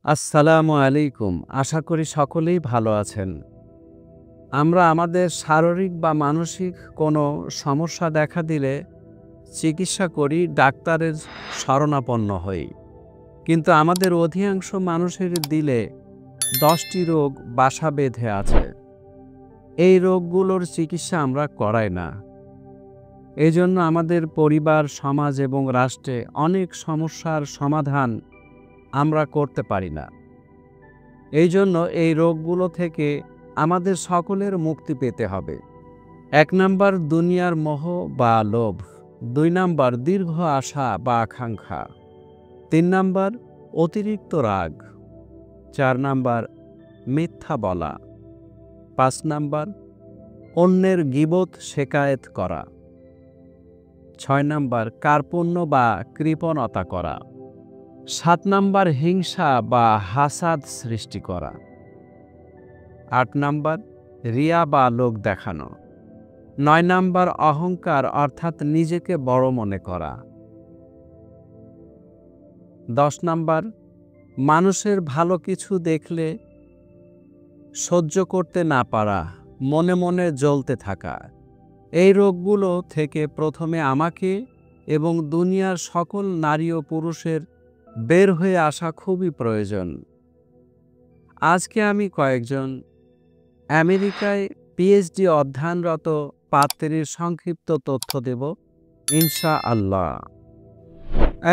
আসসালামু আলাইকুম। আশা করি সকলেই ভালো আছেন। আমরা আমাদের শারীরিক বা মানসিক কোনো সমস্যা দেখা দিলে চিকিৎসা করি, ডাক্তারের শরণাপন্ন হই। কিন্তু আমাদের অধিকাংশ মানুষের দিলে ১০টি রোগ বাসা বেঁধে আছে। এই রোগগুলোর চিকিৎসা আমরা করাই না। এজন্য আমাদের পরিবার, সমাজ এবং রাষ্ট্রে অনেক সমস্যার সমাধান আমরা করতে পারি না। এই জন্য এই রোগগুলো থেকে আমাদের সকলের মুক্তি পেতে হবে। ১ নাম্বার দুনিয়ার মোহ বা লোভ। ২ নাম্বার দীর্ঘ আশা বা আকাঙ্ক্ষা। ৩ নাম্বার অতিরিক্ত রাগ। ৪ নাম্বার মিথ্যা বলা। ৫ নাম্বার অন্যের গীবত শেকায়েত করা। ৬ নাম্বার কার্পণ্য বা কৃপণতা করা। ৭ নাম্বার হিংসা বা হাসাদ সৃষ্টি করা। ৮ নাম্বার রিয়া বা লোক দেখানো। ৯ নাম্বার অহংকার অর্থাৎ নিজেকে বড় মনে করা। ১০ নাম্বার মানুষের ভালো কিছু দেখলে সহ্য করতে না পারা, মনে মনে জ্বলতে থাকা। এই রোগগুলো থেকে প্রথমে আমাকে এবং দুনিয়ার সকল নারী ও পুরুষের বের হয়ে আসা খুবই প্রয়োজন। আজকে আমি কয়েকজন আমেরিকায় পিএইচডি অধ্যয়নরত পাত্রীর সংক্ষিপ্ত তথ্য দেব ইনশাআল্লাহ।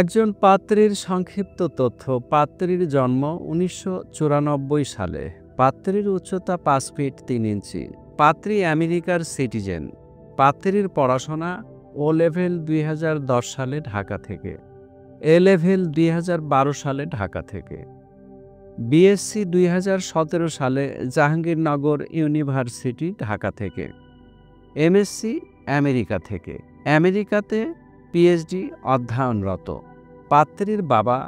একজন পাত্রীর সংক্ষিপ্ত তথ্য। পাত্রীর জন্ম ১৯৯৪ সালে। পাত্রীর উচ্চতা ৫ ফিট ৩ ইঞ্চি। পাত্রী আমেরিকার সিটিজেন। পাত্রীর পড়াশোনা ও লেভেল ২০১০ সালে ঢাকা থেকে, এ লেভেল ২০১২ সালে ঢাকা থেকে, বিএসসি ২০১৭ সালে জাহাঙ্গীরনগর ইউনিভার্সিটি ঢাকা থেকে, এমএসসি আমেরিকা থেকে, আমেরিকাতে পিএইচডি অধ্যয়নরত। পাত্রীর বাবা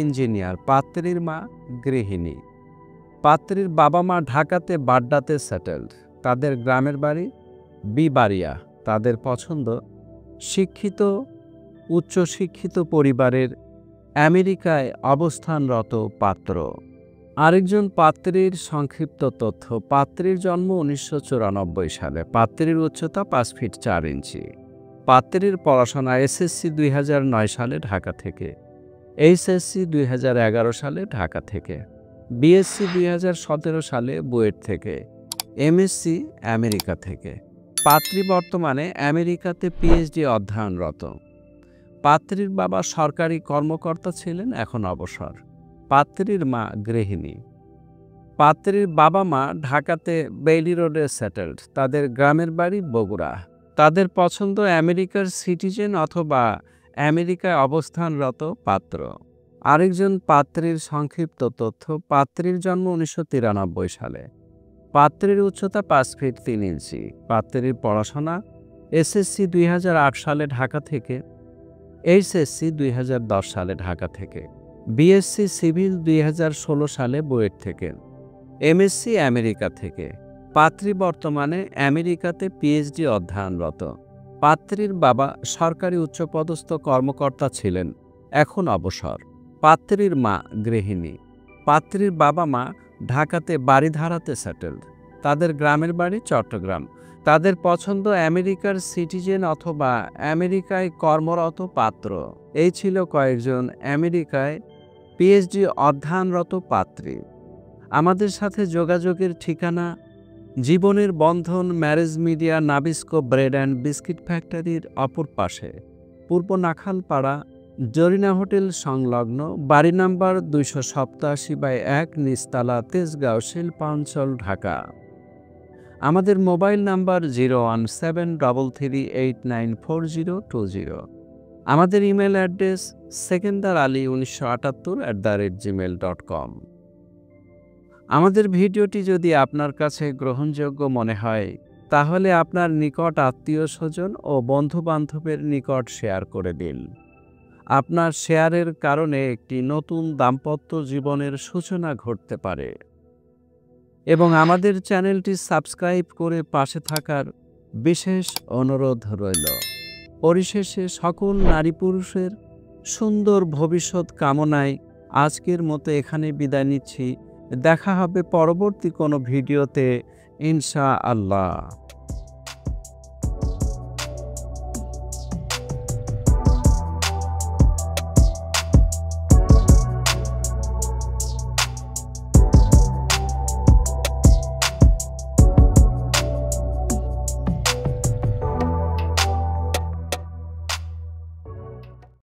ইঞ্জিনিয়ার, পাত্রীর মা গৃহিণী। পাত্রীর বাবা মা ঢাকাতে বাড্ডাতে সেটেলড। তাদের গ্রামের বাড়ি বিবাড়িয়া। তাদের পছন্দ শিক্ষিত, উচ্চশিক্ষিত পরিবারের আমেরিকায় অবস্থানরত পাত্র। আরেকজন পাত্রীর সংক্ষিপ্ত তথ্য। পাত্রীর জন্ম ১৯৯৪ সালে। পাত্রীর উচ্চতা ৫ ফিট ৪ ইঞ্চি। পাত্রীর পড়াশোনা এসএসসি ২০০৯ সালে ঢাকা থেকে, এইচএসসি ২০১১ সালে ঢাকা থেকে, বিএসসি ২০১৭ সালে বুয়েট থেকে, এমএসসি আমেরিকা থেকে। পাত্রী বর্তমানে আমেরিকাতে পিএইচডি অধ্যয়নরত। পাত্রীর বাবা সরকারি কর্মকর্তা ছিলেন, এখন অবসর। পাত্রীর মা গৃহিণী। পাত্রীর বাবা মা ঢাকাতে বেইলি রোডে সেটেলড। তাদের গ্রামের বাড়ি বগুড়া। তাদের পছন্দ আমেরিকার সিটিজেন অথবা আমেরিকায় অবস্থানরত পাত্র। আরেকজন পাত্রীর সংক্ষিপ্ত তথ্য। পাত্রীর জন্ম ১৯৯৩ সালে। পাত্রীর উচ্চতা ৫ ফিট ৩ ইঞ্চি। পাত্রীর পড়াশোনা এসএসসি ২০০৮ সালে ঢাকা থেকে, এইচএসসি ২০১০ সালে ঢাকা থেকে, বিএসসি সিভিল ২০১৬ সালে বুয়েট থেকে, এমএসসি আমেরিকা থেকে। পাত্রী বর্তমানে আমেরিকাতে পিএইচডি অধ্যয়নরত। পাত্রীর বাবা সরকারি উচ্চপদস্থ কর্মকর্তা ছিলেন, এখন অবসর। পাত্রীর মা গৃহিণী। পাত্রীর বাবা মা ঢাকাতে বাড়িধারাতে সেটেলড। তাদের গ্রামের বাড়ি চট্টগ্রাম। তাদের পছন্দ আমেরিকার সিটিজেন অথবা আমেরিকায় কর্মরত পাত্র। এই ছিল কয়েকজন আমেরিকায় পিএইচডি অধ্যয়নরত পাত্রী। আমাদের সাথে যোগাযোগের ঠিকানা জীবনের Bandhan marriage media, Nabisco bread and biscuit ফ্যাক্টরির অপর পাশে, পূর্ব নাখালপাড়া, জরিনা হোটেল সংলগ্ন, বাড়ি নাম্বার ২৮৭/১, নিচতলা, তেজগাঁও, শিল্পাঞ্চল, ঢাকা। আমাদের মোবাইল নাম্বার 01733894020। আমাদের ইমেল অ্যাড্রেস sekendarali1978@gmail.com। আমাদের ভিডিওটি যদি আপনার কাছে গ্রহণযোগ্য মনে হয় তাহলে আপনার নিকট আত্মীয় স্বজন ও বন্ধুবান্ধবের নিকট শেয়ার করে দিন। আপনার শেয়ারের কারণে একটি নতুন দাম্পত্য জীবনের সূচনা ঘটতে পারে এবং আমাদের চ্যানেলটি সাবস্ক্রাইব করে পাশে থাকার বিশেষ অনুরোধ রইল। পরিশেষে সকল নারী পুরুষের সুন্দর ভবিষ্যৎ কামনায় আজকের মতো এখানে বিদায় নিচ্ছি। দেখা হবে পরবর্তী কোনো ভিডিওতে ইনশাআল্লাহ।